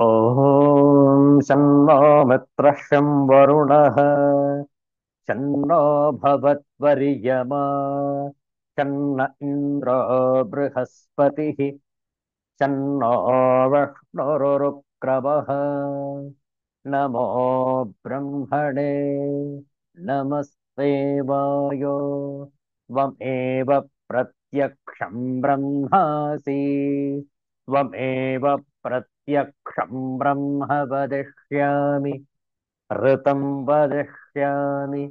ॐ शन्नो मित्रः शं वरुणः शन्नो भवत्वर्यमा शन्न इन्द्रो बृहस्पतिः शन्नो विष्णुरुक्रमः नमो ब्रह्मणे नमस्ते वायो त्वमेव प्रत्यक्षं ब्रह्मासि त्वमेव प्रत्यक्षं ब्रह्म वदिष्यामि ऋतं वदिष्यामि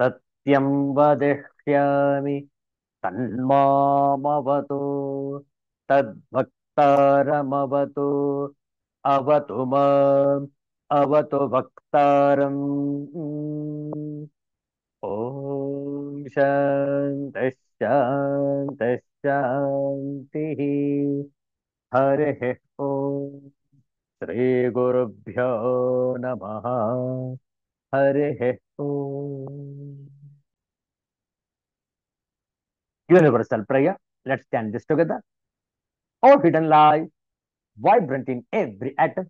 सत्यं वदिष्यामि तन्मामवतु तद्भक्तारमवतु अवतु माम् अवतु वक्तारम् ॐ शान्तिः शान्तिः शान्तिः हरिः ॐ श्रीगुरुभ्यो नमः हरिः ॐ Universal prayer. Let's stand this together. Oh hidden light, vibrant in every atom.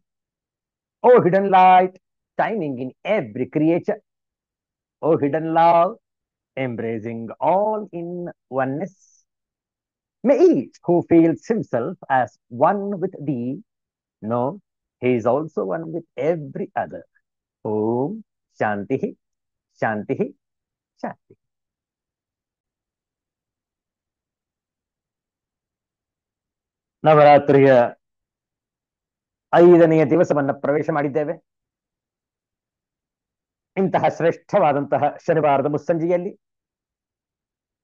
Oh hidden light, shining in every creature. Oh hidden love, embracing all in oneness. May each who feels himself as one with thee know he is also one with every other. Om Shanti Shanti Shanti. ನವರಾತ್ರಿಯ 5ನೆಯ ದಿವಸವನ್ನ ಪ್ರವೇಶ ಮಾಡಿದ್ದೇವೆ. ಇಂತಹ ಶ್ರೇಷ್ಠವಾದಂತಹ ಶನಿವಾರದ ಮುಸ್ಸಂಜೆಯಲ್ಲಿ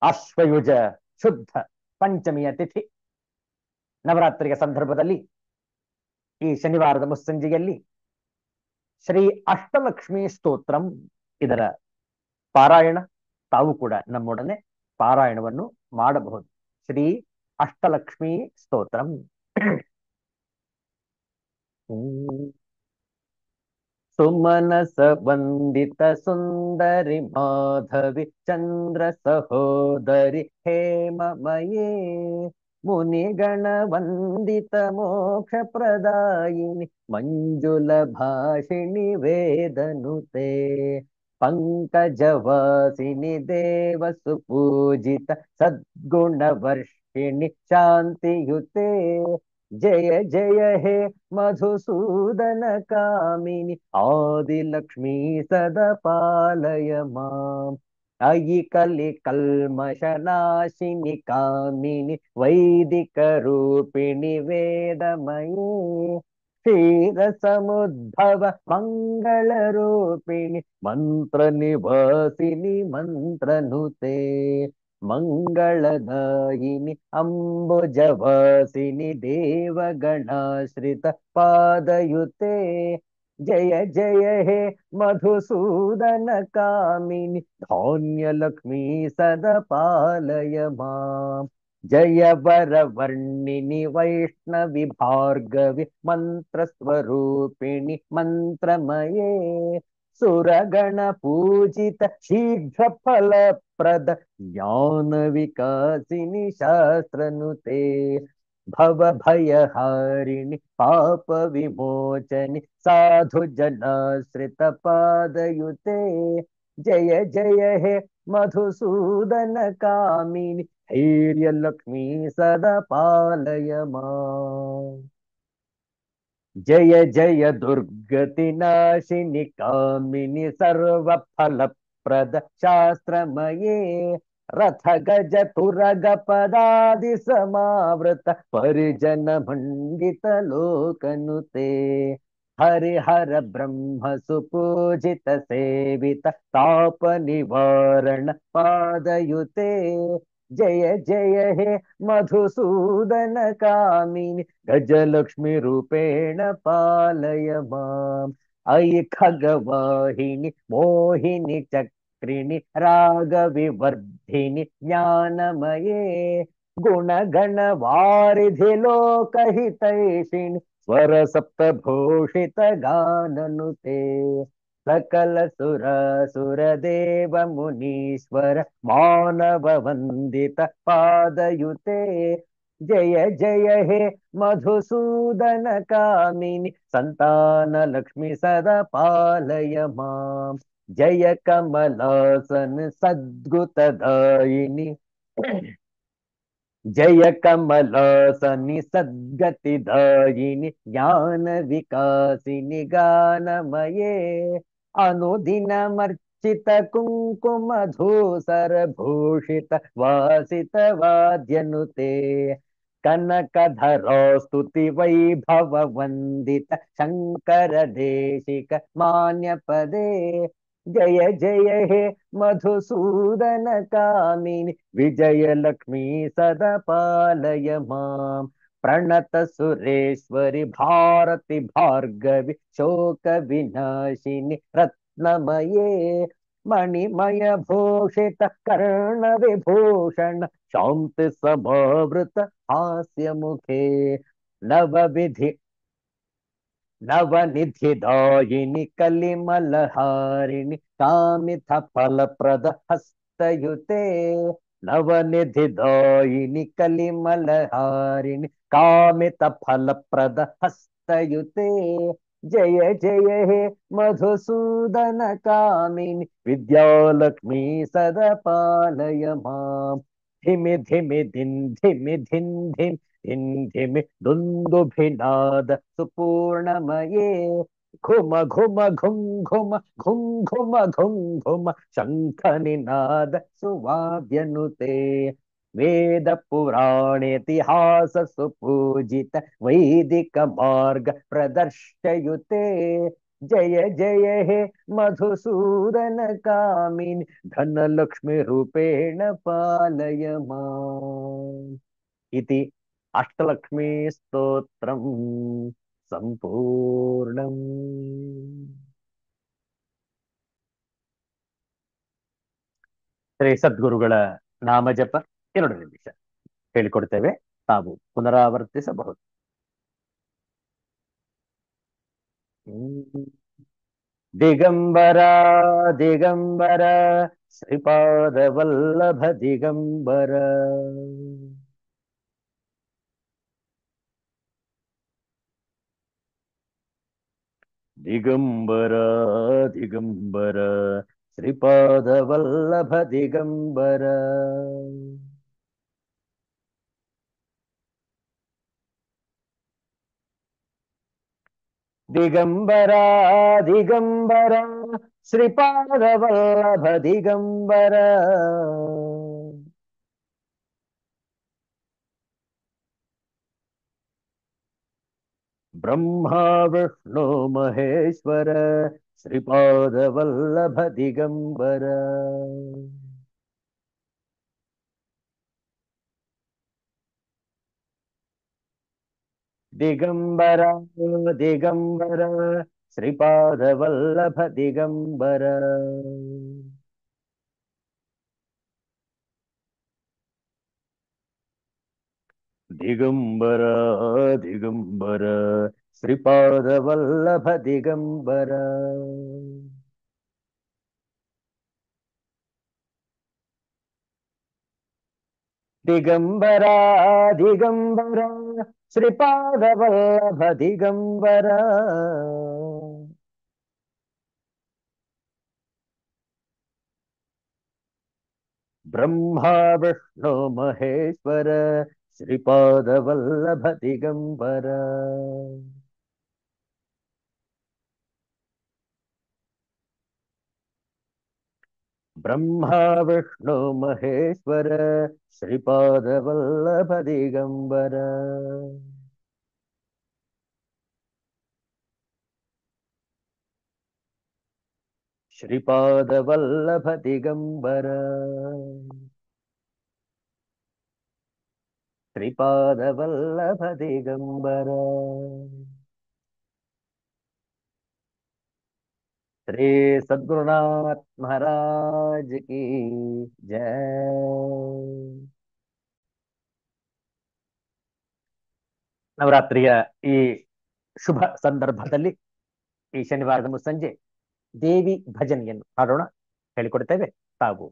ಆಶ್ವಯುಜ ಶುದ್ಧ ಪಂಚಮಿಯ ತಿಥಿ ನವರಾತ್ರಿಯ ಸಂದರ್ಭದಲ್ಲಿ ಈ ಶನಿವಾರದ ಮುಸ್ಸಂಜೆಯಲ್ಲಿ ಶ್ರೀ ಅಷ್ಟಲಕ್ಷ್ಮಿ ಸ್ತೋತ್ರಂ ಇದರ ಪಾರಾಯಣ ತಾವು ಕೂಡ ನಮ್ಮೊಡನೆ ಪಾರಾಯಣವನ್ನು ಮಾಡಬಹುದು. ಶ್ರೀ ಅಷ್ಟಲಕ್ಷ್ಮಿ ಸ್ತೋತ್ರಂ. ಸುಮನಸ ವಂದಿತ ಸುಂದರಿ ಮಾಧವಿ ಚಂದ್ರ ಸಹೋದರಿ ಹೇಮಮಯೇ ಮುನಿಗಣ ವಂದಿತ ಮೋಕ್ಷ ಪ್ರದಾಯಿನಿ ಮಂಜುಲ ಭಾಷಿಣಿ ವೇದನುತೆ ಪಂಕಜವಾಸಿನಿ ದೇವ ಸುಪೂಜಿತ ಸದ್ಗುಣ ವರ್ಷಿಣಿ ಶಾಂತಿಯುತೆ ಜಯ ಜಯ ಹೇ ಮಧುಸೂದನ ಕಾಮಿನಿ ಆದಿಲಕ್ಷ್ಮೀ ಸದಾ ಪಾಲಯ ಮಾಂ ಅಯಿ ಕಲಿ ಕಲ್ಮಶನಾಶಿನಿ ಕಾಮಿನಿ ವೈದಿಕ ರೂಪಿಣಿ ವೇದಮಯೇ ಕ್ಷೀರ ಸಮುದ್ಭವ ಮಂಗಳ ರೂಪಿಣಿ ಮಂತ್ರ ನಿವಾಸಿನಿ ಮಂತ್ರನುತೆ ಮಂಗಳದಾಯಿನಿ ಅಂಬುಜವಾಸಿನಿ ದೇವಗಣಾಶ್ರಿತ ಪಾದಯುತೆ ಜಯ ಜಯ ಹೇ ಮಧುಸೂದನ ಕಾಮಿನಿ ಧಾನ್ಯಲಕ್ಷ್ಮೀ ಸದಾ ಪಾಲಯ ಮಾಂ ಜಯ ವರವರ್ಣಿನಿ ವೈಷ್ಣವಿ ಭಾರ್ಗವಿ ಮಂತ್ರಸ್ವರೂಪಿಣಿ ಮಂತ್ರಮಯೇ ಸುರಗಣ ಪೂಜಿತ ಶೀಘ್ರ ಫಲಪ್ರದ ಜ್ಞಾನ ವಿಕಾಸಿನಿ ಶಾಸ್ತ್ರನುತೆ ಭವ ಭಯಹಾರಿಣಿ ಪಾಪ ವಿಮೋಚನಿ ಸಾಧು ಜನಾಶ್ರಿತ ಪಾದಯುತೆ ಜಯ ಜಯ ಹೇ ಮಧುಸೂದನ ಕಾಮಿನಿ ಧೈರ್ಯ ಲಕ್ಷ್ಮೀ ಸದಾ ಪಾಲಯ ಮಾಂ ಜಯ ಜಯ ದುರ್ಗತಿ ನಾಶಿನಿ ಕಾಮಿನಿ ಸರ್ವ ಫಲಪ್ರದ ಶಾಸ್ತ್ರಮಯೇ ರಥ ಗಜ ತುರಗ ಪದಾದಿ ಸಮಾವೃತ ಪರಿಜನ ಮಂಡಿತ ಲೋಕನುತೆ ಹರಿಹರ ಬ್ರಹ್ಮ ಸುಪೂಜಿತ ಸೇವಿತ ತಾಪ ನಿವಾರಣ ಪಾದಯುತೆ ಜಯ ಜಯ ಹೇ ಮಧುಸೂದನ ಕಾಮಿನಿ ಗಜಲಕ್ಷ್ಮಿ ರೂಪೇಣ ಪಾಲಯ ಮಾಂ ಐ ಖಗವಾಹಿನಿ ಮೋಹಿನಿ ಚಕ್ರಿಣಿ ರಾಗ ವಿವರ್ಧಿನಿ ಜ್ಞಾನಮಯೇ ಗುಣಗಣ ವಾರಿಧಿ ಲೋಕಹಿತೈಷಿಣಿ ಸ್ವರ ಸಪ್ತಭೂಷಿತ ಗಾನನುತೆ ಸಕಲ ಸುರ ಸುರ ದೇವ ಮುನೀಶ್ವರ ಮಾನವ ವಂದಿತ ಪಾದಯುತೆ जय जय हे मधुसूदन कामिनि संतान लक्ष्मी सदा पालय मां। जय कमलासन सद्गुतदायिनि जय कमलासनि सद्गतिदायिनि ज्ञान विकासिनि गानमये अनुदिनमर्चित कुङ्कुम धूसर भूषित वासित वाद्यनुते कनकधरो स्तुति वैभव वन्दित शङ्कर देशिक मान्यपदे जय जय हे मधुसूदन कामिनि विजय लक्ष्मी सदा पालय मां। प्रणत सुरेश्वरि भारति भार्गवि शोक विनाशिनि रत्नमये मणिमय भूषित कर्ण विभूषण शांति समावृत हास्य मुखे नवविधि नवनिधिदायिनि कलिमलहारिणि कामित फलप्रद हस्तयुते नवनिधिदायिनि कलिमलहारिणि कामित फलप्रद हस्तयुते जय जय हे मधुसूदन कामिनि विद्यालक्ष्मी सदा पालय मां। धिमि धिमि धिन धिमि धिन धिन धिन धिमि दुन्दुभिनाद सुपूर्णमये घुम घुम घुम घुम घुम घुम घुम घुम शंख निनाद सुवाद्यनुते वेद पुराणेतिहास सुपूजित वैदिक मार्ग प्रदर्शयुते जय जय हे मधुसूदन कामिनि धनलक्ष्मी रूपेण पालय माम् इति अष्टलक्ष्मी स्तोत्रम ಸಂಪೂರ್ಣಂ. ಶ್ರೀ ಸದ್ಗುರುಗಳ ನಾಮಜಪ 2 ನಿಮಿಷ ಹೇಳಿಕೊಡ್ತೇವೆ, ತಾವು ಪುನರಾವರ್ತಿಸಬಹುದು. ದಿಗಂಬರ ದಿಗಂಬರ ಶ್ರೀಪಾದ ವಲ್ಲಭ ದಿಗಂಬರ ದಿಗಂಬರ ದಿಗಂಬರ ಶ್ರೀಪಾದ ವಲ್ಲಭ ದಿಗಂಬರ ದಿಗಂಬರ ದಿಗಂಬರ ಶ್ರೀಪಾದ ವಲ್ಲಭ ದಿಗಂಬರ ಬ್ರಹ್ಮ ವಿಷ್ಣು ಮಹೇಶ್ವರ ಶ್ರೀಪಾದ ವಲ್ಲಭ ದಿಗಂಬರ ದಿಗಂಬರ ದಿಗಂಬರ ಶ್ರೀಪಾದ ವಲ್ಲಭ ದಿಗಂಬರ ದಿಗಂಬರ ದಿಗಂಬರ ಶ್ರೀಪಾದ ವಲ್ಲಭ ದಿಗಂಬರ ದಿಗಂಬರ ದಿಗಂಬರ ಶ್ರೀಪಾದ ವಲ್ಲಭ ದಿಗಂಬರ ಬ್ರಹ್ಮ ವಿಷ್ಣು ಮಹೇಶ್ವರ ಶ್ರೀಪಾದ ವಲ್ಲಭ ದಿಗಂಬರ ಬ್ರಹ್ಮ ವಿಷ್ಣು ಮಹೇಶ್ವರ ಶ್ರೀಪಾದ ವಲ್ಲಭ ದಿಗಂಬರ ಶ್ರೀಪಾದ ವಲ್ಲಭ ದಿಗಂಬರ ಶ್ರೀಪಾದ ವಲ್ಲಭ ದಿಗಂಬರ ಶ್ರೀ ಸದ್ಗುರುನಾಥ ಮಹಾರಾಜ್ ಕಿ ಜಯ. ನವರಾತ್ರಿಯ ಈ ಶುಭ ಸಂದರ್ಭದಲ್ಲಿ ಈ ಶನಿವಾರದ ಮುಸ್ಸಂಜೆ ದೇವಿ ಭಜನೆಯನ್ನು ಹಾಡೋಣ, ಹೇಳಿಕೊಡ್ತೇವೆ, ತಾವು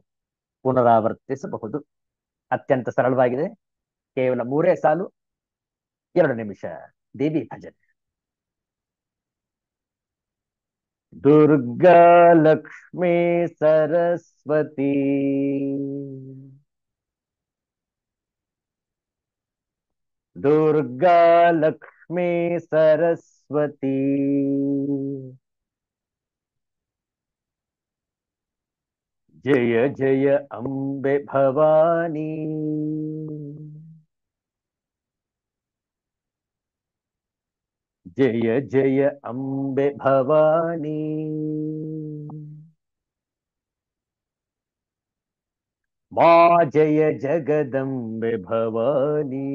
ಪುನರಾವರ್ತಿಸಬಹುದು. ಅತ್ಯಂತ ಸರಳವಾಗಿದೆ. ಕೇವಲ 3 ಸಾಲು, 2 ನಿಮಿಷ. ದೇವಿ ಭಜನೆ. ದುರ್ಗಾ ಲಕ್ಷ್ಮೀ ಸರಸ್ವತಿ, ದುರ್ಗಾ ಲಕ್ಷ್ಮೀ ಸರಸ್ವತಿ, ಜಯ ಜಯ ಅಂಬೆ ಭವಾನಿ, ಜಯ ಜಯ ಅಂಬೆ ಭವಾನಿ, ಮಾ ಜಯ ಜಗದಂಬೆ ಭವಾನಿ,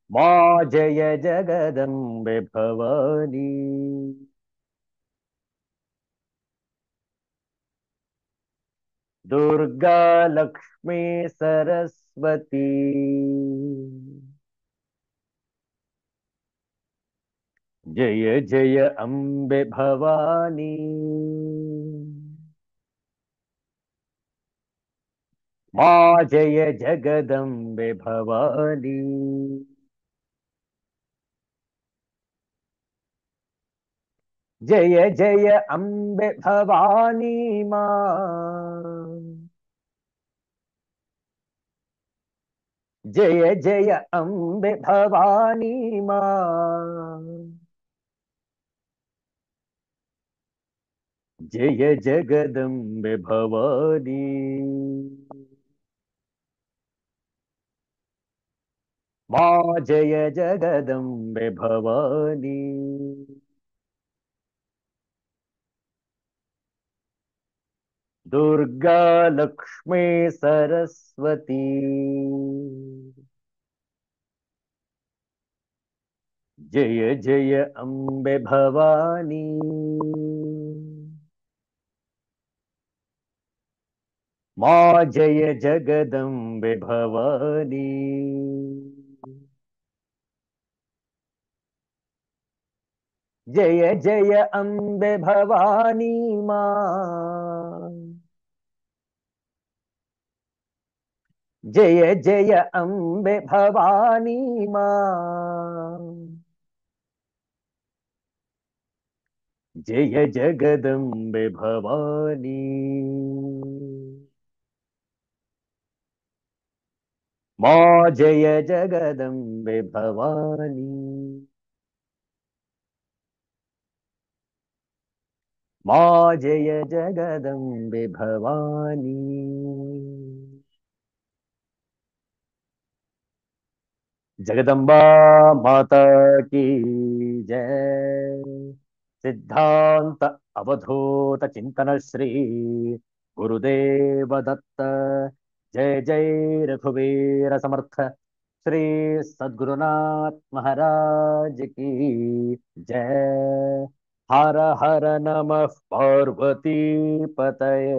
ಮಾ ಜಯ ಜಗದಂಬೆ ಭವಾನಿ, ದುರ್ಗಾ ಲಕ್ಷ್ಮೀ ಸರಸ್ವತಿ, ಜಯ ಜಯ ಅಂಬೆ ಭವಾನಿ, ಮಾ ಜಯ ಜಗದಂಬೆ ಭವಾನಿ, ಜಯ ಜಯ ಅಂಬೆ ಭವಾನಿ ಮಾ, ಜಯ ಜಯ ಅಂಬೆ ಭವಾನಿ ಮಾ, ಜಯ ಜಗದಂಬೆ ಭವಾನಿ, ಮಾ ಜಯ ಜಗದಂಬೆ ಭವಾನಿ, ದುರ್ಗಾ ಲಕ್ಷ್ಮೀ ಸರಸ್ವತಿ, ಜಯ ಜಯ ಅಂಬೆ ಭವಾನಿ, ಮಾ ಜಯ ಜಗದಂಬೆ ಭವಾನಿ, ಜಯ ಜಯ ಅಂಬೆ ಭವಾನಿ ಮಾ, ಜಯ ಜಯ ಅಂಬೆ ಭವಾನಿ ಮಾ, ಜಯ ಜಗದಂಬೆ ಭವಾನಿ, ಮಾ ಜಯ ಜಗದಂಬೆ ಭವಾನಿ, ಮಾ ಜಯ ಜಗದಂಬೆ ಭವಾನಿ. जगदम्बा माता की जय। सिद्धांत अवधूत चिंतन श्री गुरुदेव दत्त। जय जय रघुवीर समर्थ श्री सद्गुरुनाथ महाराज की जय। हर हर नमः पार्वती पतये।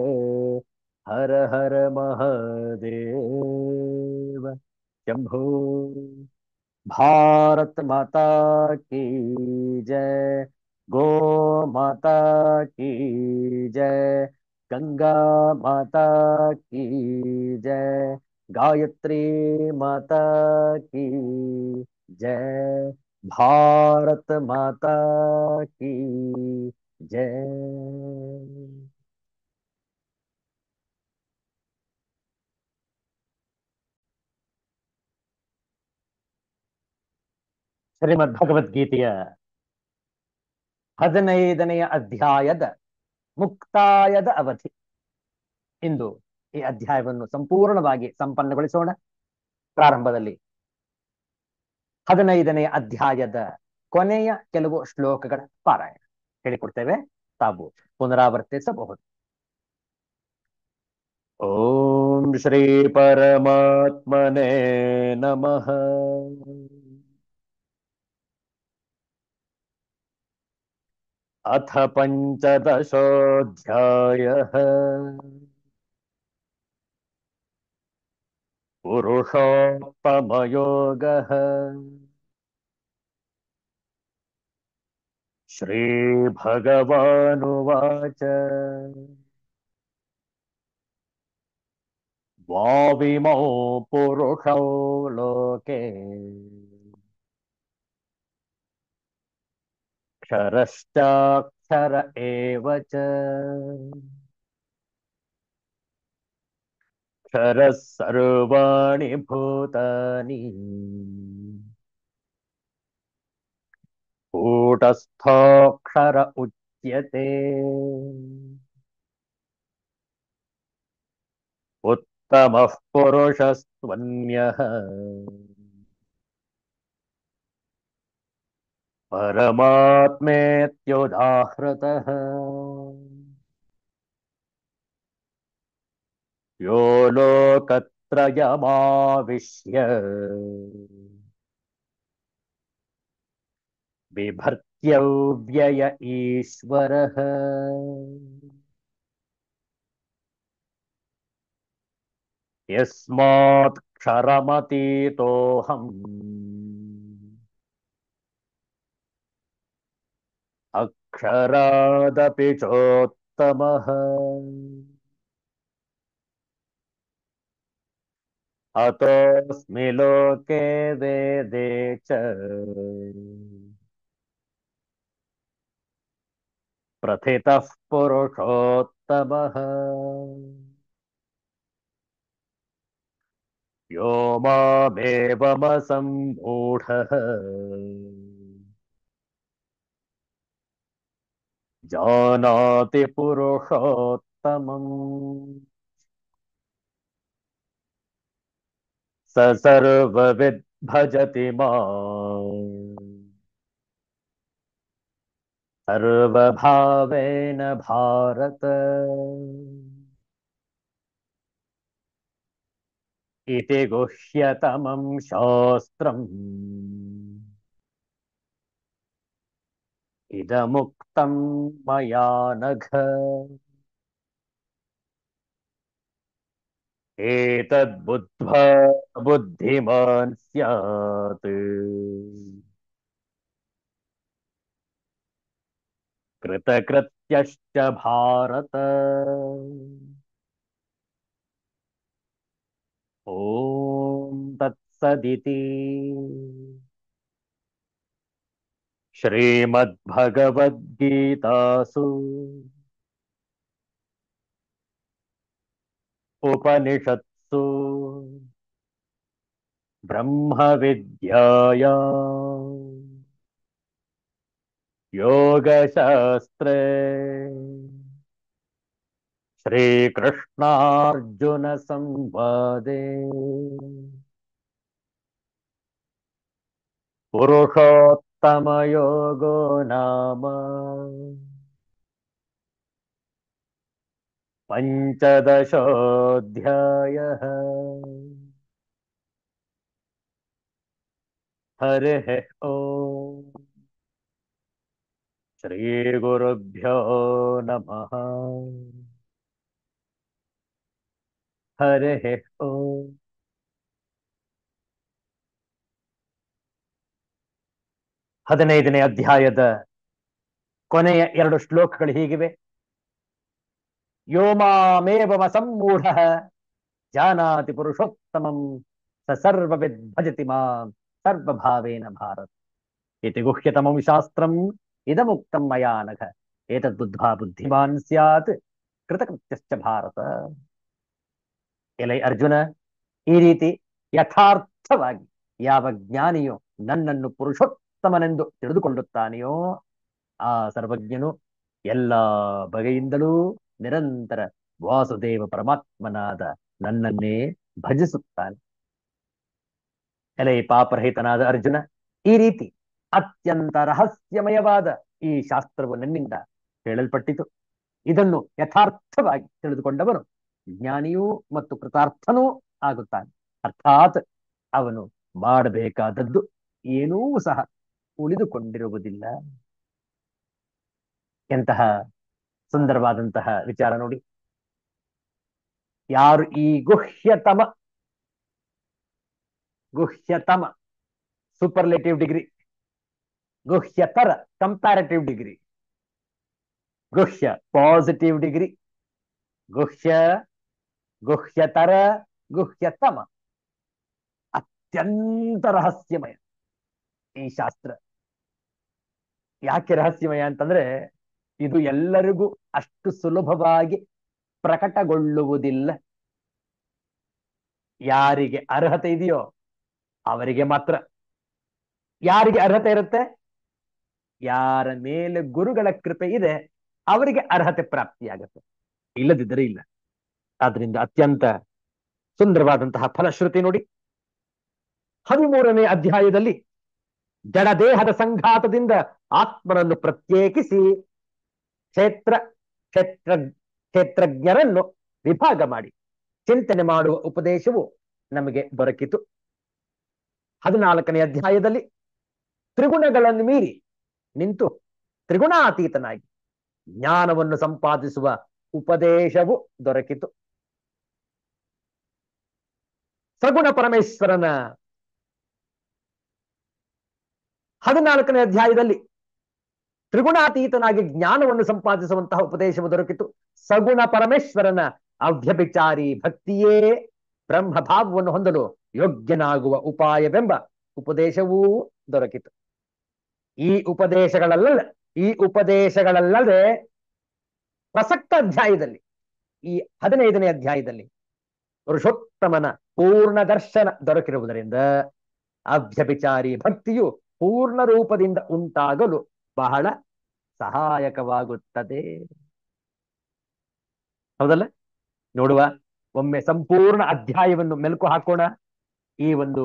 हर हर महादेव शंभो। भारत माता की जय। गो माता की जय। गंगा माता की जय। गायत्री माता की जय। भारत माता की जय। ಶ್ರೀಮದ್ ಭಗವದ್ಗೀತೆಯ 15ನೆಯ ಅಧ್ಯಾಯದ ಮುಕ್ತಾಯದ ಅವಧಿ. ಇಂದು ಈ ಅಧ್ಯಾಯವನ್ನು ಸಂಪೂರ್ಣವಾಗಿ ಸಂಪನ್ನಗೊಳಿಸೋಣ. ಪ್ರಾರಂಭದಲ್ಲಿ 15ನೆಯ ಅಧ್ಯಾಯದ ಕೊನೆಯ ಕೆಲವು ಶ್ಲೋಕಗಳ ಪಾರಾಯಣ ಹೇಳಿಕೊಡ್ತೇವೆ, ತಾವು ಪುನರಾವರ್ತಿಸಬಹುದು. ಓಂ ಶ್ರೀ ಪರಮಾತ್ಮನೇ ನಮಃ. ಅಥ ಪಂಚದಶೋऽಧ್ಯಾಯಃ. ಪುರುಷೋತ್ತಮಯೋಗಃ. ಶ್ರೀಭಗವಾನುವಾಚ. द्वाविमौ पुरुषौ लोके क्षरश्चाक्षर एव च क्षरः सर्वाणि भूतानि कूटस्थोऽक्षर उच्यते उत्तमः पुरुषस्त्वन्यः परमात्मेत्युदाहृतः यो लोकत्रयमाविश्य बिभर्त्यव्यय ईश्वरः यस्मात्क्षरमतीतोऽहम् अक्षरादपि चोत्तमः अतोऽस्मि लोके वेदे च प्रथितः पुरुषोत्तमः यो मामेवमसम्मूढः जानाति पुरुषोत्तमम् स सर्वविद् भजति माम् सर्वभावेन भारत इति गुह्यतमं शास्त्रम् इदमुक्तं मया नघ एतद्बुद्ध्वा बुद्धिमान् स्यात् कृतकृत्यश्च भारत ॐ तत्सदिति श्रीमद्भगवद्गीतासु उपनिषत्सु ब्रह्मविद्यायां योगशास्त्रे श्रीकृष्णार्जुनसंवादे पुरुषोत्तमयोगो नाम पञ्चदशोऽध्यायः। हरिः ओम्। श्रीगुरुभ्यो नमः। हरिः ಓಂ. 15ನೇ ಅಧ್ಯಾಯದ ಕೊನೆಯ 2 ಶ್ಲೋಕಗಳು ಹೀಗಿವೆ. ಯೋ ಮಾಮೇವಮ ಸಮ್ಮೂಢಃ ಜಾನಾತಿ ಪುರುಷೋತ್ತಮಂ ಸ ಸರ್ವವಿದ್ ಭಜತಿ ಮಾಂ ಸರ್ವಭಾವೇನ ಭಾರತ ಇತಿ ಗುಹ್ಯತಮಂ ಶಾಸ್ತ್ರಂ ಇದಮುಕ್ತಂ ಮಯಾ ನಘ ಏತದ್ ಬುದ್ಧ್ವಾ ಬುದ್ಧಿಮಾನ್ ಸ್ಯಾತ್ ಕೃತಕೃತ್ಯಶ್ಚ ಭಾರತ. ಎಲೈ ಅರ್ಜುನ, ಈ ರೀತಿ ಯಥಾರ್ಥವಾಗಿ ಯಾವ ಜ್ಞಾನಿಯು ನನ್ನನ್ನು ಪುರುಷೋತ್ತಮನೆಂದು ತಿಳಿದುಕೊಳ್ಳುತ್ತಾನೆಯೋ ಆ ಸರ್ವಜ್ಞನು ಎಲ್ಲ ಬಗೆಯಿಂದಲೂ ನಿರಂತರ ವಾಸುದೇವ ಪರಮಾತ್ಮನಾದ ನನ್ನನ್ನೇ ಭಜಿಸುತ್ತಾನೆ. ಎಲೈ ಪಾಪರಹಿತನಾದ ಅರ್ಜುನ, ಈ ರೀತಿ ಅತ್ಯಂತ ರಹಸ್ಯಮಯವಾದ ಈ ಶಾಸ್ತ್ರವು ನನ್ನಿಂದ ಹೇಳಲ್ಪಟ್ಟಿತು. ಇದನ್ನು ಯಥಾರ್ಥವಾಗಿ ತಿಳಿದುಕೊಂಡವನು ಜ್ಞಾನಿಯೂ ಮತ್ತು ಕೃತಾರ್ಥನೂ ಆಗುತ್ತಾನೆ. ಅರ್ಥಾತ್ ಅವನು ಮಾಡಬೇಕಾದದ್ದು ಏನೂ ಸಹ ಉಳಿದುಕೊಂಡಿರುವುದಿಲ್ಲ. ಎಂತಹ ಸುಂದರವಾದಂತಹ ವಿಚಾರ ನೋಡಿ. ಯಾರು ಈ ಗುಹ್ಯತಮ ಸೂಪರ್ಲೇಟಿವ್ ಡಿಗ್ರಿ, ಗುಹ್ಯತರ ಕಂಪ್ಯಾರಿಟಿವ್ ಡಿಗ್ರಿ, ಗುಹ್ಯ ಪಾಸಿಟಿವ್ ಡಿಗ್ರಿ, ಗುಹ್ಯತರ ಗುಹ್ಯತಮ, ಅತ್ಯಂತ ರಹಸ್ಯಮಯ ಈ ಶಾಸ್ತ್ರ. ಯಾಕೆ ರಹಸ್ಯಮಯ ಅಂತಂದ್ರೆ ಇದು ಎಲ್ಲರಿಗೂ ಅಷ್ಟು ಸುಲಭವಾಗಿ ಪ್ರಕಟಗೊಳ್ಳುವುದಿಲ್ಲ. ಯಾರಿಗೆ ಅರ್ಹತೆ ಇದೆಯೋ ಅವರಿಗೆ ಮಾತ್ರ. ಯಾರಿಗೆ ಅರ್ಹತೆ ಇರುತ್ತೆ? ಯಾರ ಮೇಲೆ ಗುರುಗಳ ಕೃಪೆ ಇದೆ ಅವರಿಗೆ ಅರ್ಹತೆ ಪ್ರಾಪ್ತಿಯಾಗುತ್ತೆ, ಇಲ್ಲದಿದ್ದರೆ ಇಲ್ಲ. ಆದ್ರಿಂದ ಅತ್ಯಂತ ಸುಂದರವಾದಂತಹ ಫಲಶ್ರುತಿ ನೋಡಿ. 13ನೇ ಅಧ್ಯಾಯದಲ್ಲಿ ಜಡದೇಹದ ಸಂಘಾತದಿಂದ ಆತ್ಮನನ್ನು ಪ್ರತ್ಯೇಕಿಸಿ ಕ್ಷೇತ್ರ ಕ್ಷೇತ್ರ ಕ್ಷೇತ್ರಜ್ಞರನ್ನು ವಿಭಾಗ ಮಾಡಿ ಚಿಂತನೆ ಮಾಡುವ ಉಪದೇಶವು ನಮಗೆ ದೊರಕಿತು. 14ನೇ ಅಧ್ಯಾಯದಲ್ಲಿ ತ್ರಿಗುಣಗಳನ್ನು ಮೀರಿ ನಿಂತು ತ್ರಿಗುಣಾತೀತನಾಗಿ ಜ್ಞಾನವನ್ನು ಸಂಪಾದಿಸುವ ಉಪದೇಶವು ದೊರಕಿತು. ಸಗುಣ ಪರಮೇಶ್ವರನ 14ನೇ ಅಧ್ಯಾಯದಲ್ಲಿ ತ್ರಿಗುಣಾತೀತನಾಗಿ ಜ್ಞಾನವನ್ನು ಸಂಪಾದಿಸುವಂತಹ ಉಪದೇಶವು ದೊರಕಿತು. ಸಗುಣ ಪರಮೇಶ್ವರನ ಅವ್ಯಭಿಚಾರಿ ಭಕ್ತಿಯೇ ಬ್ರಹ್ಮಭಾವವನ್ನು ಹೊಂದಲು ಯೋಗ್ಯನಾಗುವ ಉಪಾಯವೆಂಬ ಉಪದೇಶವೂ ದೊರಕಿತು. ಈ ಉಪದೇಶಗಳಲ್ಲದೆ ಪ್ರಸಕ್ತ ಅಧ್ಯಾಯದಲ್ಲಿ, ಈ 15ನೇ ಅಧ್ಯಾಯದಲ್ಲಿ ಪುರುಷೋತ್ತಮನ ಪೂರ್ಣ ದರ್ಶನ ದೊರಕಿರುವುದರಿಂದ ಅಭ್ಯಭಿಚಾರಿ ಭಕ್ತಿಯು ಪೂರ್ಣ ರೂಪದಿಂದ ಉಂಟಾಗಲು ಬಹಳ ಸಹಾಯಕವಾಗುತ್ತದೆ. ಹೌದಲ್ಲ? ನೋಡುವ, ಒಮ್ಮೆ ಸಂಪೂರ್ಣ ಅಧ್ಯಾಯವನ್ನು ಮೆಲುಕು ಹಾಕೋಣ. ಈ ಒಂದು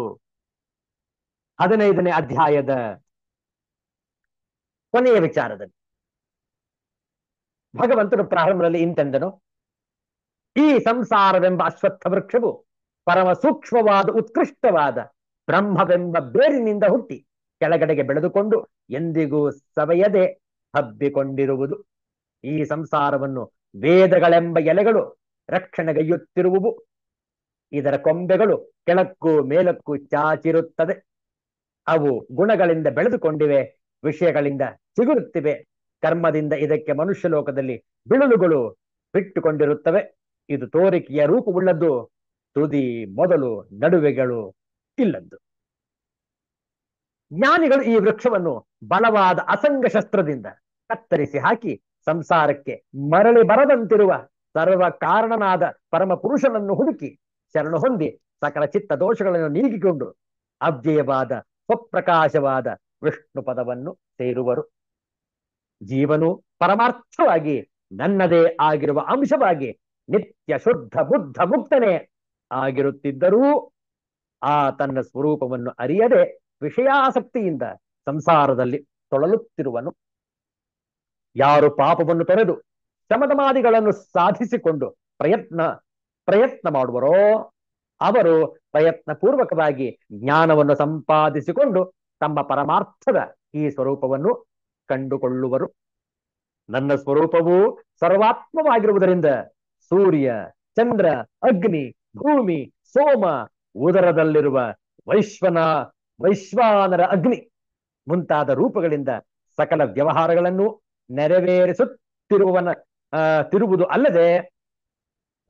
15ನೇ ಅಧ್ಯಾಯದ ಕೊನೆಯ ವಿಚಾರದಲ್ಲಿ ಭಗವಂತನು ಪ್ರಾರಂಭದಲ್ಲಿ ಇಂತೆಂದನು: ಈ ಸಂಸಾರವೆಂಬ ಅಶ್ವತ್ಥ ವೃಕ್ಷವು ಪರಮ ಸೂಕ್ಷ್ಮವಾದ ಉತ್ಕೃಷ್ಟವಾದ ಬ್ರಹ್ಮವೆಂಬ ಬೇರಿನಿಂದ ಹುಟ್ಟಿ ಕೆಳಗಡೆಗೆ ಬೆಳೆದುಕೊಂಡು ಎಂದಿಗೂ ಸವೆಯದೆ ಹಬ್ಬಿಕೊಂಡಿರುವುದು. ಈ ಸಂಸಾರವನ್ನು ವೇದಗಳೆಂಬ ಎಲೆಗಳು ರಕ್ಷಣೆಗೈಯುತ್ತಿರುವುವು. ಇದರ ಕೊಂಬೆಗಳು ಕೆಳಕ್ಕೂ ಮೇಲಕ್ಕೂ ಚಾಚಿರುತ್ತದೆ. ಅವು ಗುಣಗಳಿಂದ ಬೆಳೆದುಕೊಂಡಿವೆ, ವಿಷಯಗಳಿಂದ ಚಿಗುರುತ್ತಿವೆ. ಕರ್ಮದಿಂದ ಇದಕ್ಕೆ ಮನುಷ್ಯ ಲೋಕದಲ್ಲಿ ಬಿಳುಲುಗಳು ಬಿಟ್ಟುಕೊಂಡಿರುತ್ತವೆ. ಇದು ತೋರಿಕೆಯ ರೂಪವುಳ್ಳದ್ದು, ತುದಿ ಮೊದಲು ನಡುವೆಗಳು ಇಲ್ಲದ್ದು. ಜ್ಞಾನಿಗಳು ಈ ವೃಕ್ಷವನ್ನು ಬಲವಾದ ಅಸಂಗ ಶಸ್ತ್ರದಿಂದ ಕತ್ತರಿಸಿ ಹಾಕಿ ಸಂಸಾರಕ್ಕೆ ಮರಳಿ ಬರದಂತಿರುವ ಸರ್ವ ಕಾರಣನಾದ ಪರಮ ಪುರುಷನನ್ನು ಹುಡುಕಿ ಶರಣ ಹೊಂದಿ ಸಕಲ ಚಿತ್ತ ದೋಷಗಳನ್ನು ನೀಗಿಕೊಂಡು ಅವ್ಯಯವಾದ ಸ್ವಪ್ರಕಾಶವಾದ ವಿಷ್ಣು ಪದವನ್ನು ಸೇರುವರು. ಜೀವನು ಪರಮಾರ್ಥವಾಗಿ ನನ್ನದೇ ಆಗಿರುವ ಅಂಶವಾಗಿ ನಿತ್ಯ ಶುದ್ಧ ಬುದ್ಧ ಮುಕ್ತನೇ ಆಗಿರುತ್ತಿದ್ದರೂ ಆ ತನ್ನ ಸ್ವರೂಪವನ್ನು ಅರಿಯದೆ ವಿಷಯಾಸಕ್ತಿಯಿಂದ ಸಂಸಾರದಲ್ಲಿ ತೊಳಲುತ್ತಿರುವನು. ಯಾರು ಪಾಪವನ್ನು ತೊರೆದು ಶಮದಮಾದಿಗಳನ್ನು ಸಾಧಿಸಿಕೊಂಡು ಪ್ರಯತ್ನ ಮಾಡುವರೋ ಅವರು ಪ್ರಯತ್ನ ಪೂರ್ವಕವಾಗಿ ಜ್ಞಾನವನ್ನು ಸಂಪಾದಿಸಿಕೊಂಡು ತಮ್ಮ ಪರಮಾರ್ಥದ ಈ ಸ್ವರೂಪವನ್ನು ಕಂಡುಕೊಳ್ಳುವರು. ನನ್ನ ಸ್ವರೂಪವು ಸರ್ವಾತ್ಮವಾಗಿರುವುದರಿಂದ ಸೂರ್ಯ, ಚಂದ್ರ, ಅಗ್ನಿ, ಭೂಮಿ, ಸೋಮ, ಉದರದಲ್ಲಿರುವ ವೈಶ್ವಾನರ ಅಗ್ನಿ ಮುಂತಾದ ರೂಪಗಳಿಂದ ಸಕಲ ವ್ಯವಹಾರಗಳನ್ನು ತಿರುವುದು ಅಲ್ಲದೆ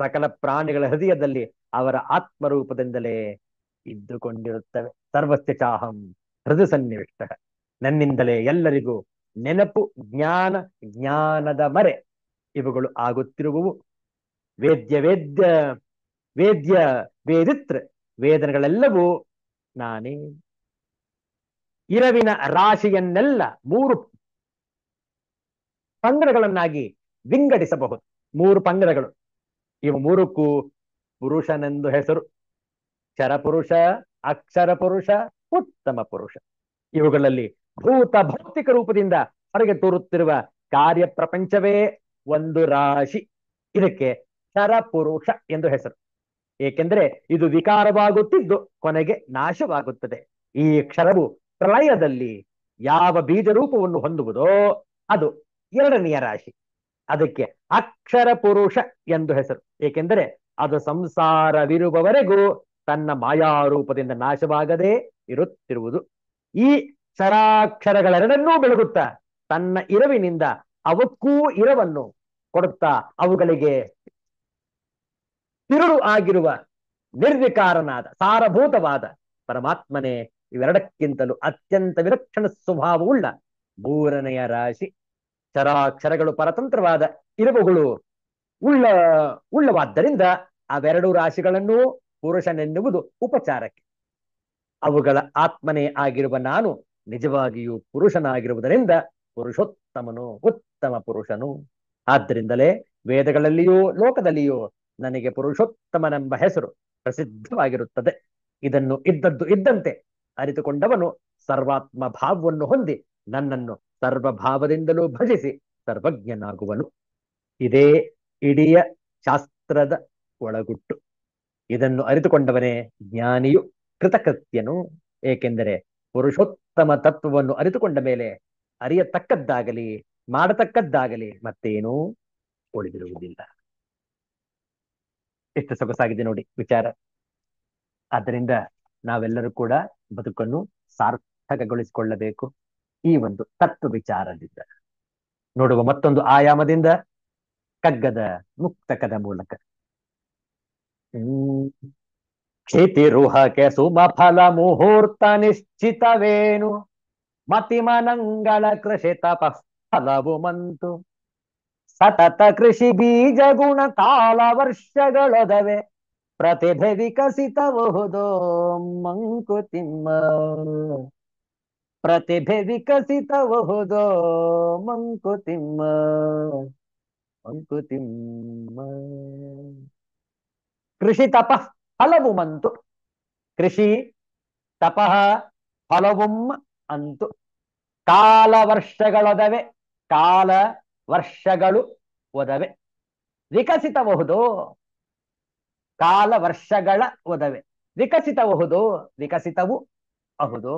ಸಕಲ ಪ್ರಾಣಿಗಳ ಹೃದಯದಲ್ಲಿ ಅವರ ಆತ್ಮರೂಪದಿಂದಲೇ ಇದ್ದುಕೊಂಡಿರುತ್ತವೆ. ಸರ್ವಸ್ಯ ಚಾಹಂ ಹೃದಯ ಸನ್ನಿವಿಷ್ಟ. ನನ್ನಿಂದಲೇ ಎಲ್ಲರಿಗೂ ನೆನಪು, ಜ್ಞಾನ, ಜ್ಞಾನದ ಮರೆ ಇವುಗಳು ಆಗುತ್ತಿರುವುವು. ವೇದಿತ್ರ ವೇದನೆಗಳೆಲ್ಲವೂ ನಾನೇ. ಇರವಿನ ರಾಶಿಯನ್ನೆಲ್ಲ 3 ಪಂಗಡಗಳನ್ನಾಗಿ ವಿಂಗಡಿಸಬಹುದು. 3 ಪಂಗಡಗಳು. ಇವು 3ಕ್ಕೂ ಪುರುಷನೆಂದು ಹೆಸರು. ಕ್ಷರಪುರುಷ, ಅಕ್ಷರ ಪುರುಷ, ಉತ್ತಮ ಪುರುಷ. ಇವುಗಳಲ್ಲಿ ಭೂತ ಭೌತಿಕ ರೂಪದಿಂದ ಹೊರಗೆ ತೋರುತ್ತಿರುವ ಕಾರ್ಯ ಪ್ರಪಂಚವೇ ಒಂದು ರಾಶಿ. ಇದಕ್ಕೆ ಕ್ಷರಪುರುಷ ಎಂದು ಹೆಸರು. ಏಕೆಂದರೆ ಇದು ವಿಕಾರವಾಗುತ್ತಿದ್ದು ಕೊನೆಗೆ ನಾಶವಾಗುತ್ತದೆ. ಈ ಕ್ಷರವು ಪ್ರಳಯದಲ್ಲಿ ಯಾವ ಬೀಜ ರೂಪವನ್ನು ಹೊಂದುವುದೋ ಅದು 2ನೆಯ ರಾಶಿ. ಅದಕ್ಕೆ ಅಕ್ಷರ ಪುರುಷ ಎಂದು ಹೆಸರು. ಏಕೆಂದರೆ ಅದು ಸಂಸಾರವಿರುವವರೆಗೂ ತನ್ನ ಮಾಯಾರೂಪದಿಂದ ನಾಶವಾಗದೇ ಇರುತ್ತಿರುವುದು. ಈ ಕ್ಷರಾಕ್ಷರಗಳೆರಡನ್ನೂ ಬೆಳಗುತ್ತಾ ತನ್ನ ಇರವಿನಿಂದ ಅವಕ್ಕೂ ಇರವನ್ನು ಕೊಡುತ್ತಾ ಅವುಗಳಿಗೆ ತಿರುಳು ಆಗಿರುವ ನಿರ್ವಿಕಾರನಾದ ಸಾರಭೂತವಾದ ಪರಮಾತ್ಮನೇ ಇವೆರಡಕ್ಕಿಂತಲೂ ಅತ್ಯಂತ ವಿಲಕ್ಷಣ ಸ್ವಭಾವವುಳ್ಳ ಮೂರನೆಯ ರಾಶಿ. ಚರಾಕ್ಷರಗಳು ಪರತಂತ್ರವಾದ ಇರುವುಗಳು ಉಳ್ಳ ಉಳ್ಳವಾದ್ದರಿಂದ ಅವೆರಡು ರಾಶಿಗಳನ್ನು ಪುರುಷನೆನ್ನುವುದು ಉಪಚಾರಕ್ಕೆ. ಅವುಗಳ ಆತ್ಮನೇ ಆಗಿರುವ ನಾನು ನಿಜವಾಗಿಯೂ ಪುರುಷನಾಗಿರುವುದರಿಂದ ಪುರುಷೋತ್ತಮನು, ಉತ್ತಮ ಪುರುಷನು. ಆದ್ದರಿಂದಲೇ ವೇದಗಳಲ್ಲಿಯೂ ಲೋಕದಲ್ಲಿಯೂ ನನಗೆ ಪುರುಷೋತ್ತಮನೆಂಬ ಹೆಸರು ಪ್ರಸಿದ್ಧವಾಗಿರುತ್ತದೆ. ಇದನ್ನು ಇದ್ದದ್ದು ಇದ್ದಂತೆ ಅರಿತುಕೊಂಡವನು ಸರ್ವಾತ್ಮ ಭಾವವನ್ನು ಹೊಂದಿ ನನ್ನನ್ನು ಸರ್ವಭಾವದಿಂದಲೂ ಭಜಿಸಿ ಸರ್ವಜ್ಞನಾಗುವನು. ಇದೇ ಇಡೀ ಶಾಸ್ತ್ರದ ಒಳಗುಟ್ಟು. ಇದನ್ನು ಅರಿತುಕೊಂಡವನೇ ಜ್ಞಾನಿಯು, ಕೃತಕೃತ್ಯನು. ಏಕೆಂದರೆ ಪುರುಷೋತ್ತಮ ತತ್ವವನ್ನು ಅರಿತುಕೊಂಡ ಮೇಲೆ ಅರಿಯತಕ್ಕದ್ದಾಗಲಿ ಮಾಡತಕ್ಕದ್ದಾಗಲಿ ಮತ್ತೇನೂ ಉಳಿದಿರುವುದಿಲ್ಲ. ಎಷ್ಟು ಸೊಗಸಾಗಿದೆ ನೋಡಿ ವಿಚಾರ. ಆದ್ದರಿಂದ ನಾವೆಲ್ಲರೂ ಕೂಡ ಬದುಕನ್ನು ಸಾರ್ಥಕಗೊಳಿಸಿಕೊಳ್ಳಬೇಕು ಈ ಒಂದು ತತ್ವ ವಿಚಾರದಿಂದ. ನೋಡುವ ಮತ್ತೊಂದು ಆಯಾಮದಿಂದ ಕಗ್ಗದ ಮುಕ್ತಕದ ಮೂಲಕ. ಕ್ಷಿತಿರುಹಕ್ಕೆ ಸುಮ ಫಲ ಮುಹೂರ್ತ ನಿಶ್ಚಿತವೇನು, ಮತಿಮನಂಗಳ ಕೃಷಿ ತಪ ಫಲವು ಮಂತು. ಸತತ ಕೃಷಿ ಬೀಜ ಗುಣ ಕಾಲ ವರ್ಷಗಳೊದವೆ, ಪ್ರತಿಭೆ ವಿಕಸಿತಬಹುದೋ ಮಂಕುತಿಮ್ಮ. ಪ್ರತಿಭೆ ವಿಕಸಿತಬಹುದೋ ಮಂಕುತಿಮ್ಮ. ಮಂಕುತಿಮ್ಮ. ಕೃಷಿ ತಪಃ ಫಲವು ಮಂತು. ಕೃಷಿ ತಪಃ ಫಲವುಂ ಅಂತು. ಕಾಲ ವರ್ಷಗಳೊದವೆ, ಕಾಲ ವರ್ಷಗಳು ಒದವೆ. ವಿಕಸಿತಬಹುದು, ಕಾಲ ವರ್ಷಗಳ ಒದವೆ. ವಿಕಸಿತಬಹುದು, ವಿಕಸಿತವು ಅಹುದು.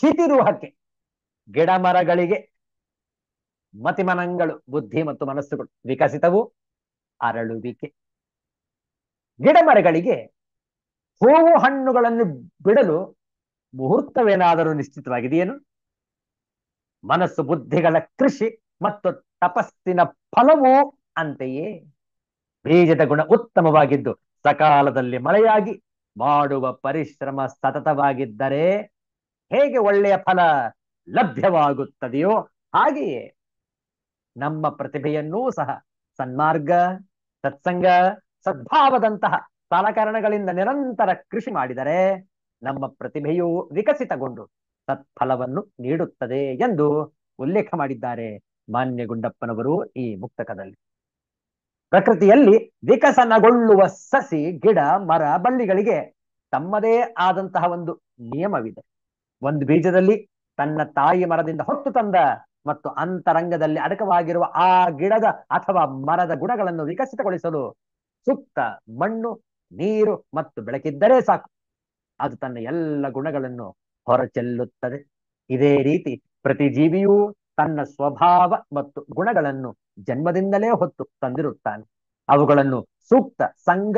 ಕ್ಷಿತಿರುಹಕ್ಕೆ ಗಿಡ ಮರಗಳಿಗೆ, ಮತಿಮನಗಳು ಬುದ್ಧಿ ಮತ್ತು ಮನಸ್ಸುಗಳು. ವಿಕಸಿತವು ಅರಳುವಿಕೆ. ಗಿಡ ಮರಗಳಿಗೆ ಹೂವು ಹಣ್ಣುಗಳನ್ನು ಬಿಡಲು ಮುಹೂರ್ತವೇನಾದರೂ ನಿಶ್ಚಿತವಾಗಿದೆಯೇನು? ಮನಸ್ಸು ಬುದ್ಧಿಗಳ ಕೃಷಿ ಮತ್ತು ತಪಸ್ಸಿನ ಫಲವೂ ಅಂತೆಯೇ. ಬೀಜದ ಗುಣ ಉತ್ತಮವಾಗಿದ್ದು ಸಕಾಲದಲ್ಲಿ ಮಳೆಯಾಗಿ ಮಾಡುವ ಪರಿಶ್ರಮ ಸತತವಾಗಿದ್ದರೆ ಹೇಗೆ ಒಳ್ಳೆಯ ಫಲ ಲಭ್ಯವಾಗುತ್ತದೆಯೋ ಹಾಗೆಯೇ ನಮ್ಮ ಪ್ರತಿಭೆಯನ್ನೂ ಸಹ ಸನ್ಮಾರ್ಗ, ಸತ್ಸಂಗ, ಸದ್ಭಾವದಂತಹ ಕಾಲಕಾರಣಗಳಿಂದ ನಿರಂತರ ಕೃಷಿ ಮಾಡಿದರೆ ನಮ್ಮ ಪ್ರತಿಭೆಯು ವಿಕಸಿತಗೊಂಡು ಸತ್ಫಲವನ್ನು ನೀಡುತ್ತದೆ ಎಂದು ಉಲ್ಲೇಖ ಮಾಡಿದ್ದಾರೆ ಮಾನ್ಯ ಗುಂಡಪ್ಪನವರು ಈ ಮುಕ್ತಕದಲ್ಲಿ. ಪ್ರಕೃತಿಯಲ್ಲಿ ವಿಕಸನಗೊಳ್ಳುವ ಸಸಿ, ಗಿಡ, ಮರ, ಬಳ್ಳಿಗಳಿಗೆ ತಮ್ಮದೇ ಆದಂತಹ ಒಂದು ನಿಯಮವಿದೆ. ಒಂದು ಬೀಜದಲ್ಲಿ ತನ್ನ ತಾಯಿ ಮರದಿಂದ ಹೊತ್ತು ತಂದ ಮತ್ತು ಅಂತರಂಗದಲ್ಲಿ ಅಡಕವಾಗಿರುವ ಆ ಗಿಡದ ಅಥವಾ ಮರದ ಗುಣಗಳನ್ನು ವಿಕಸಿತಗೊಳಿಸಲು ಸೂಕ್ತ ಮಣ್ಣು, ನೀರು ಮತ್ತು ಬೆಳಕಿದ್ದರೆ ಸಾಕು. ಅದು ತನ್ನ ಎಲ್ಲ ಗುಣಗಳನ್ನು ಹೊರಚೆಲ್ಲುತ್ತದೆ. ಇದೇ ರೀತಿ ಪ್ರತಿ ಜೀವಿಯೂ ತನ್ನ ಸ್ವಭಾವ ಮತ್ತು ಗುಣಗಳನ್ನು ಜನ್ಮದಿಂದಲೇ ಹೊತ್ತು ತಂದಿರುತ್ತಾನೆ. ಅವುಗಳನ್ನು ಸೂಕ್ತ ಸಂಘ,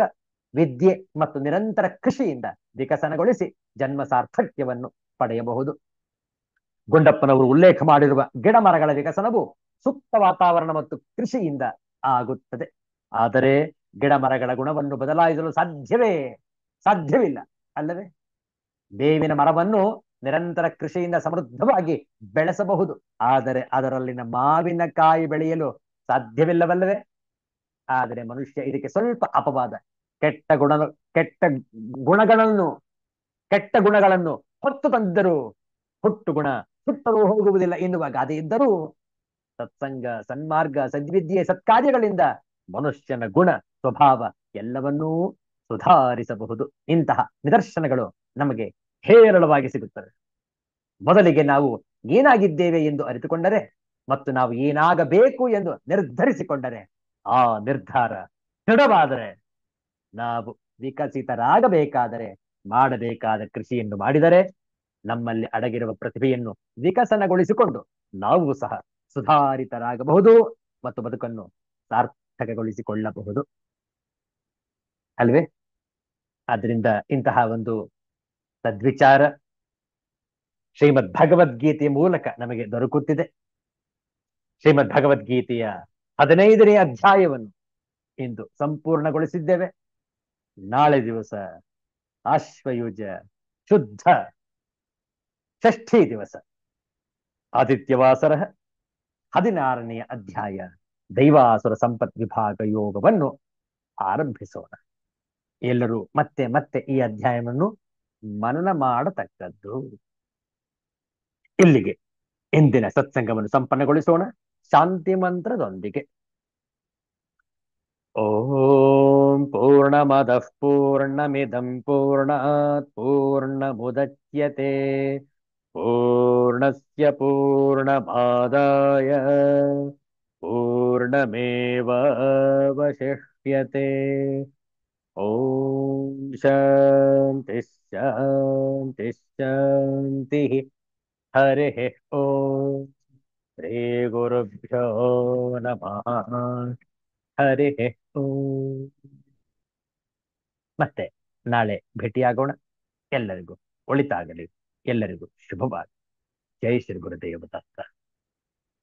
ವಿದ್ಯೆ ಮತ್ತು ನಿರಂತರ ಕೃಷಿಯಿಂದ ವಿಕಸನಗೊಳಿಸಿ ಜನ್ಮ ಸಾರ್ಥಕ್ಯವನ್ನು ಪಡೆಯಬಹುದು. ಗುಂಡಪ್ಪನವರು ಉಲ್ಲೇಖ ಮಾಡಿರುವ ಗಿಡ ಮರಗಳ ವಿಕಸನವು ಸೂಕ್ತ ವಾತಾವರಣ ಮತ್ತು ಕೃಷಿಯಿಂದ ಆಗುತ್ತದೆ. ಆದರೆ ಗಿಡ ಮರಗಳ ಗುಣವನ್ನು ಬದಲಾಯಿಸಲು ಸಾಧ್ಯವಿಲ್ಲ ಅಲ್ಲವೇ? ಬೇವಿನ ಮರವನ್ನು ನಿರಂತರ ಕೃಷಿಯಿಂದ ಸಮೃದ್ಧವಾಗಿ ಬೆಳೆಸಬಹುದು, ಆದರೆ ಅದರಲ್ಲಿನ ಮಾವಿನಕಾಯಿ ಬೆಳೆಯಲು ಸಾಧ್ಯವಿಲ್ಲವಲ್ಲವೇ? ಆದರೆ ಮನುಷ್ಯ ಇದಕ್ಕೆ ಸ್ವಲ್ಪ ಅಪವಾದ. ಕೆಟ್ಟ ಗುಣಗಳನ್ನು ಹೊತ್ತು ತಂದಿದ್ದರೂ ಹುಟ್ಟು ಗುಣ ಸುಟ್ಟರೂ ಹೋಗುವುದಿಲ್ಲ ಎನ್ನುವ ಗಾದೆ ಇದ್ದರೂ ಸತ್ಸಂಗ, ಸನ್ಮಾರ್ಗ, ಸದ್ವಿದ್ಯೆ, ಸತ್ಕಾರ್ಯಗಳಿಂದ ಮನುಷ್ಯನ ಗುಣ ಸ್ವಭಾವ ಎಲ್ಲವನ್ನೂ ಸುಧಾರಿಸಬಹುದು. ಇಂತಹ ನಿದರ್ಶನಗಳು ನಮಗೆ ಹೇರಳವಾಗಿ ಸಿಗುತ್ತವೆ. ಮೊದಲಿಗೆ ನಾವು ಏನಾಗಿದ್ದೇವೆ ಎಂದು ಅರಿತುಕೊಂಡರೆ ಮತ್ತು ನಾವು ಏನಾಗಬೇಕು ಎಂದು ನಿರ್ಧರಿಸಿಕೊಂಡರೆ, ಆ ನಿರ್ಧಾರ ದೃಢವಾದರೆ ನಾವು ವಿಕಸಿತರಾಗಬೇಕಾದರೆ ಮಾಡಬೇಕಾದ ಕೃಷಿಯನ್ನು ಮಾಡಿದರೆ ನಮ್ಮಲ್ಲಿ ಅಡಗಿರುವ ಪ್ರತಿಭೆಯನ್ನು ವಿಕಸನಗೊಳಿಸಿಕೊಂಡು ನಾವು ಸಹ ಸುಧಾರಿತರಾಗಬಹುದು ಮತ್ತು ಬದುಕನ್ನು ಸಾರ್ಥಕಗೊಳಿಸಿಕೊಳ್ಳಬಹುದು ಅಲ್ವೇ? ಆದ್ರಿಂದ ಇಂತಹ ಒಂದು ಸದ್ವಿಚಾರ ಶ್ರೀಮದ್ ಭಗವದ್ಗೀತೆಯ ಮೂಲಕ ನಮಗೆ ದೊರಕುತ್ತಿದೆ. ಶ್ರೀಮದ್ ಭಗವದ್ಗೀತೆಯ 15ನೇ ಅಧ್ಯಾಯವನ್ನು ಇಂದು ಸಂಪೂರ್ಣಗೊಳಿಸಿದ್ದೇವೆ. ನಾಳೆ ದಿವಸ ಆಶ್ವಯುಜ ಶುದ್ಧ ಷಷ್ಠಿ ದಿವಸ ಆದಿತ್ಯವಾಸರ 16ನೆಯ ಅಧ್ಯಾಯ ದೈವಾಸುರ ಸಂಪತ್ ವಿಭಾಗ ಯೋಗವನ್ನು ಆರಂಭಿಸೋಣ. ಎಲ್ಲರೂ ಮತ್ತೆ ಮತ್ತೆ ಈ ಅಧ್ಯಾಯವನ್ನು ಮನನ ಮಾಡತಕ್ಕದ್ದು. ಇಲ್ಲಿಗೆ ಇಂದಿನ ಸತ್ಸಂಗವನ್ನು ಸಂಪನ್ನಗೊಳಿಸೋಣ ಶಾಂತಿ ಮಂತ್ರದೊಂದಿಗೆ. ಓಂ ಪೂರ್ಣಮದಃ ಪೂರ್ಣಮಿದಂ ಪೂರ್ಣಾತ್ ಪೂರ್ಣಮುದಚ್ಯತೆ ಪೂರ್ಣಸ್ಯ ಪೂರ್ಣಮಾದಾಯ ಪೂರ್ಣಮೇವಾವಶಿಷ್ಯತೆ. ಓಂ ಶಾಂತಿ ಶಾಂತಿ ಶಾಂತಿ. ಹರಿ ಓಂ ಶ್ರೀ ಗುರುಭ್ಯೋ ನಮಃ. ಹರಿ ಓಂ. ಮತ್ತೆ ನಾಳೆ ಭೇಟಿಯಾಗೋಣ. ಎಲ್ಲರಿಗೂ ಒಳಿತಾಗಲಿ. ಎಲ್ಲರಿಗೂ ಶುಭವಾಗಲಿ. ಜೈ ಶ್ರೀ ಗುರುದೇವ ದತ್ತ.